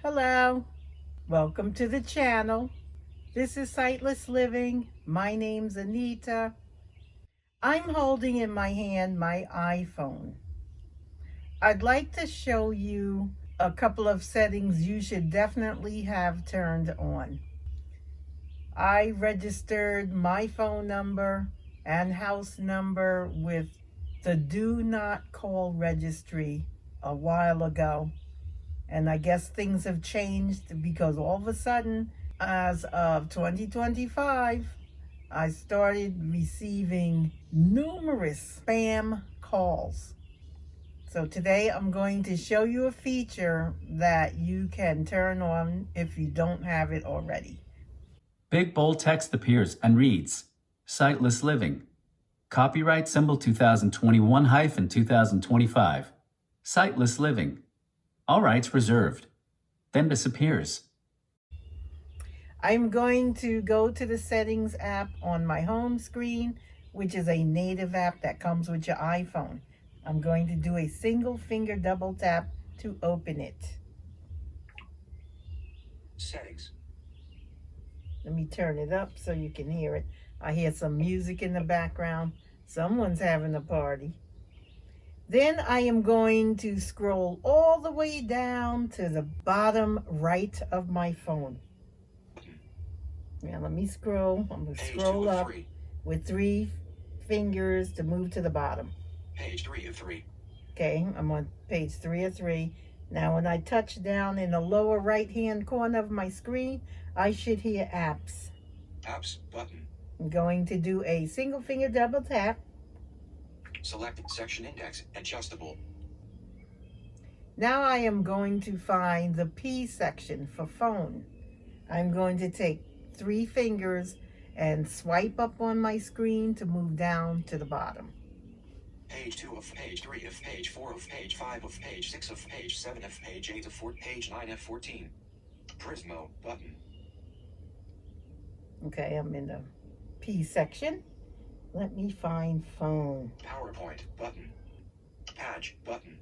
Hello, welcome to the channel. This is Sightless Living. My name's Anita. I'm holding in my hand my iPhone. I'd like to show you a couple of settings you should definitely have turned on. I registered my phone number and house number with the Do Not Call registry a while ago. And I guess things have changed because all of a sudden, as of 2025, I started receiving numerous spam calls. So today I'm going to show you a feature that you can turn on if you don't have it already. Big bold text appears and reads, Sightless Living. Copyright symbol 2021-2025. Sightless Living. All rights reserved. Then disappears. I'm going to go to the settings app on my home screen, which is a native app that comes with your iPhone. I'm going to do a single finger double tap to open it. Settings. Let me turn it up so you can hear it. I hear some music in the background. Someone's having a party. Then I am going to scroll all the way down to the bottom right of my phone. Now let me scroll. I'm going to scroll up with 3 fingers to move to the bottom. Page 3 of 3. Okay, I'm on page 3 of 3. Now when I touch down in the lower right hand corner of my screen, I should hear apps. Apps button. I'm going to do a single finger double tap. Select section index adjustable. Now I am going to find the P section for phone. I'm going to take 3 fingers and swipe up on my screen to move down to the bottom. Page 2 of page 3 of page 4 of page 5 of page 6 of page 7 of page 8 of 4 page 9 of 14. Prismo button. Okay, I'm in the P section. Let me find phone. PowerPoint button. Patch button.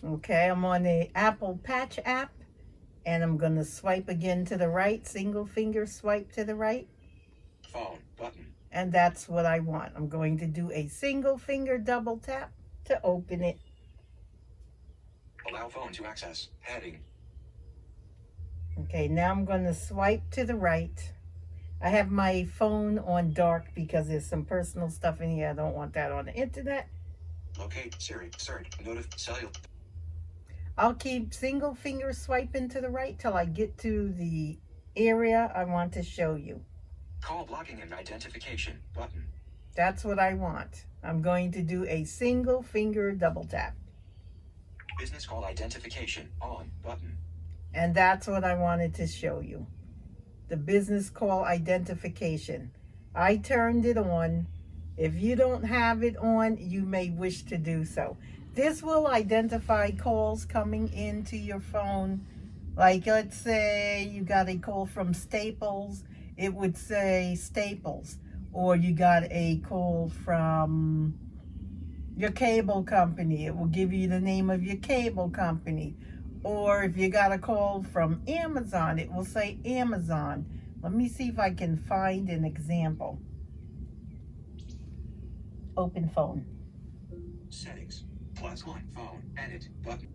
Okay, I'm on the Apple Patch app, and I'm going to swipe again to the right, single finger swipe to the right. Phone button. And that's what I want. I'm going to do a single finger double tap to open it. Allow phone to access. Heading. Okay, now I'm going to swipe to the right. I have my phone on dark because there's some personal stuff in here. I don't want that on the internet. Locate Siri. Search. Cellular. I'll keep single finger swiping to the right till I get to the area I want to show you. Call blocking and identification button. That's what I want. I'm going to do a single finger double tap. Business call identification on button. And that's what I wanted to show you. The business call identification. I turned it on. If you don't have it on, you may wish to do so. This will identify calls coming into your phone. Like, let's say you got a call from Staples, it would say Staples. Or you got a call from your cable company, it will give you the name of your cable company. Or if you got a call from Amazon, it will say Amazon. Let me see if I can find an example. Open phone. Settings. +1 phone. Edit button.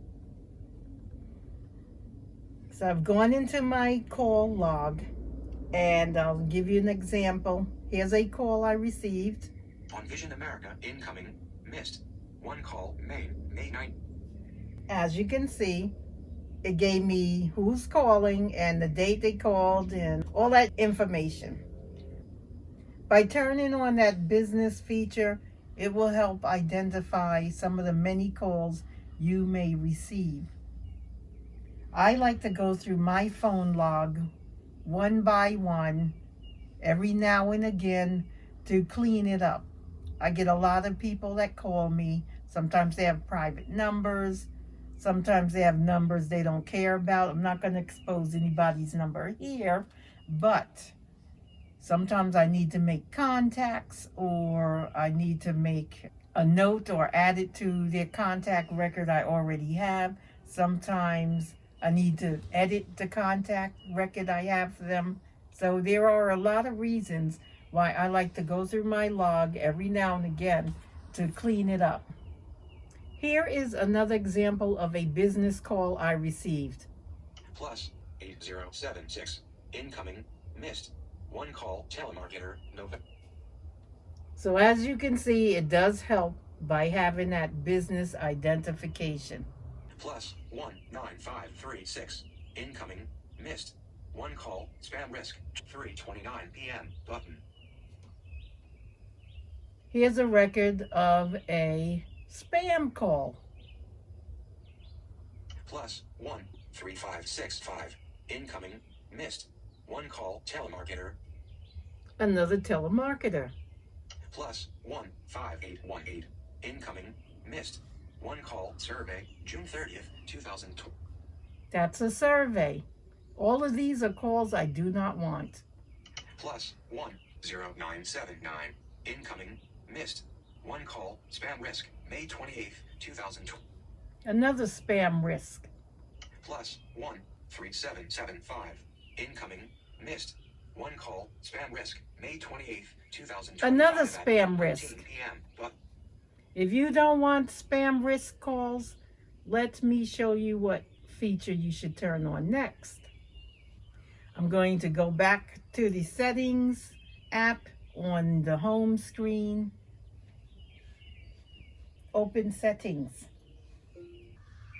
So I've gone into my call log, and I'll give you an example. Here's a call I received. On Vision America, incoming, missed. 1 call, May 9. As you can see, it gave me who's calling and the date they called and all that information. By turning on that business feature, it will help identify some of the many calls you may receive. I like to go through my phone log one by one every now and again to clean it up. I get a lot of people that call me. Sometimes they have private numbers. Sometimes they have numbers they don't care about. I'm not going to expose anybody's number here, but sometimes I need to make contacts, or I need to make a note or add it to their contact record I already have. Sometimes I need to edit the contact record I have for them. So there are a lot of reasons why I like to go through my log every now and again to clean it up. Here is another example of a business call I received. Plus 8076. Incoming. Missed. One call. Telemarketer. Nova. So as you can see, it does help by having that business identification. Plus 19536. Incoming. Missed. One call. Spam risk. 3:29 p.m. Button. Here's a record of a spam call. Plus 13565. Incoming. Missed. One call. Telemarketer. Another telemarketer. Plus 15818. Incoming. Missed. One call. Survey. June 30th, 2020. That's a survey. All of these are calls I do not want. Plus 10979. Incoming. Missed. One call. Spam risk. May 28th, 2020. Another spam risk. Plus 13775. Incoming. Missed. One call. Spam risk. May 28th, 2020. Another spam risk. PM. But If you don't want spam risk calls, let me show you what feature you should turn on next. I'm going to go back to the settings app on the home screen. Open settings.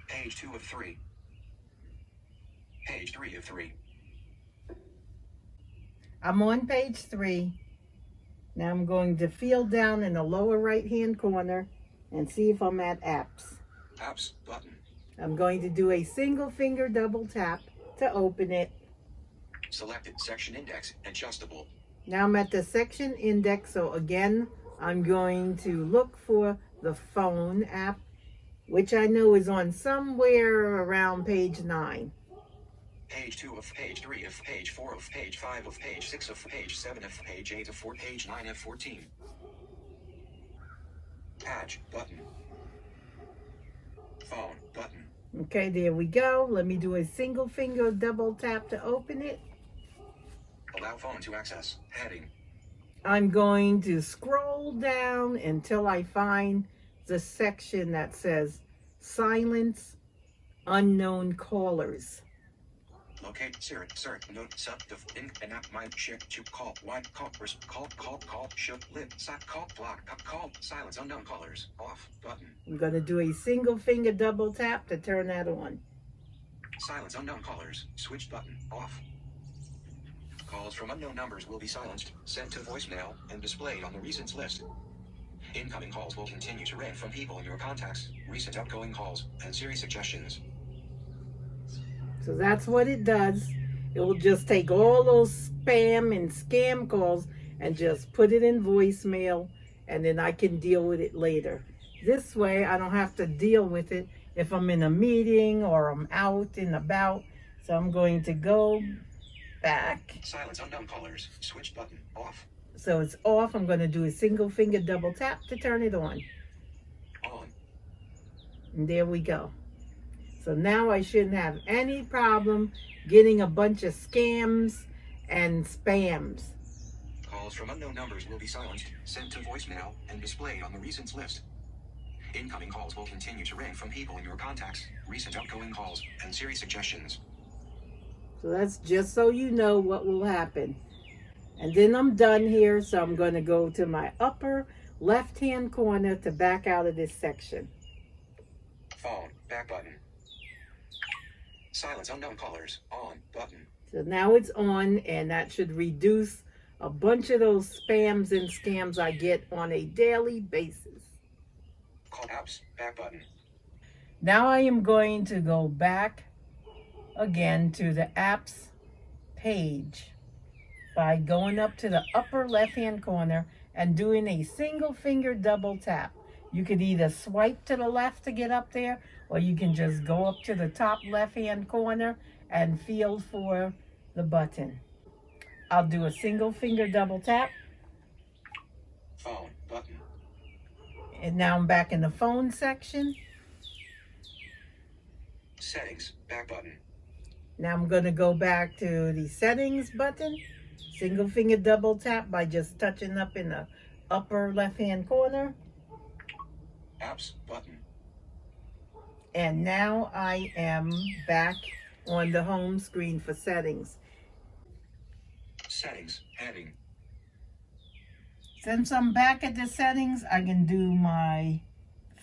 page 2 of 3. Page 3 of 3. I'm on page 3. Now I'm going to feel down in the lower right hand corner and see if I'm at apps. Apps button. I'm going to do a single finger double tap to open it. Selected section index adjustable. Now I'm at the section index, so again, I'm going to look for the phone app, which I know is on somewhere around page 9. Page 2 of page 3 of page 4 of page 5 of page 6 of page 7 of page 8 of 4 page 9 of 14. Patch button. Phone button. Okay, there we go. Let me do a single finger double tap to open it. Allow phone to access. Heading. I'm going to scroll down until I find the section that says Silence Unknown Callers. Locate Siri, search, note, sub, def, in, and app, mind, share, to, call, wide, call, should, live, sat, call, block, call, silence, unknown callers, off, button. I'm going to do a single finger double tap to turn that on. Silence unknown callers, switch button, off. Calls from unknown numbers will be silenced, sent to voicemail, and displayed on the recents list. Incoming calls will continue to ring from people in your contacts, recent outgoing calls, and Siri suggestions. So that's what it does. It will just take all those spam and scam calls and just put it in voicemail, and then I can deal with it later. This way I don't have to deal with it if I'm in a meeting or I'm out and about. So I'm going to go back. Silence unknown callers, switch button, off. So it's off. I'm going to do a single finger double tap to turn it on. On. And there we go. So now I shouldn't have any problem getting a bunch of scams and spams. Calls from unknown numbers will be silenced, sent to voicemail, and displayed on the recents list. Incoming calls will continue to ring from people in your contacts, recent outgoing calls, and Siri suggestions. So that's just so you know what will happen. And then I'm done here, so I'm going to go to my upper left-hand corner to back out of this section. Phone, back button. Silence unknown callers, on, button. So now it's on, and that should reduce a bunch of those spams and scams I get on a daily basis. Call apps, back button. Now I am going to go back again to the apps page by going up to the upper left-hand corner and doing a single finger double tap. You could either swipe to the left to get up there, or you can just go up to the top left-hand corner and feel for the button. I'll do a single finger double tap. Phone, button. And now I'm back in the phone section. Settings, back button. Now I'm going to go back to the settings button. Single finger double tap by just touching up in the upper left hand corner. Apps button. And now I am back on the home screen for settings. Settings, heading. Since I'm back at the settings, I can do my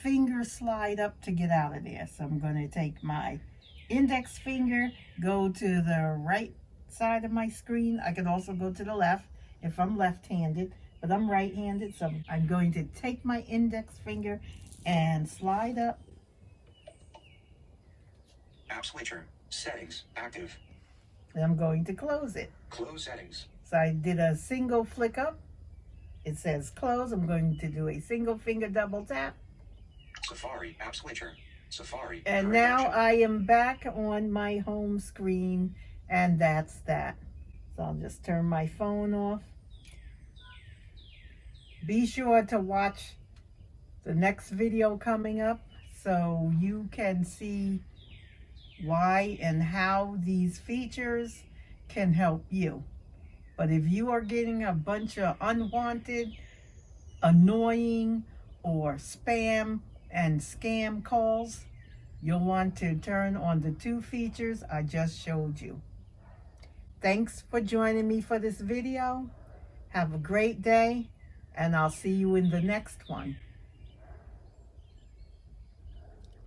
finger slide up to get out of there. So I'm going to take my index finger, go to the right side of my screen. I can also go to the left if I'm left-handed, but I'm right-handed, so I'm going to take my index finger and slide up. App switcher, settings, active. And I'm going to close it. Close settings. So I did a single flick up. It says close. I'm going to do a single finger double tap. Safari, app switcher. Safari. And current now action. I am back on my home screen, and that's that. So I'll just turn my phone off. Be sure to watch the next video coming up so you can see why and how these features can help you. But if you are getting a bunch of unwanted, annoying, or spam and scam calls, you'll want to turn on the two features I just showed you. Thanks for joining me for this video. Have a great day, and I'll see you in the next one.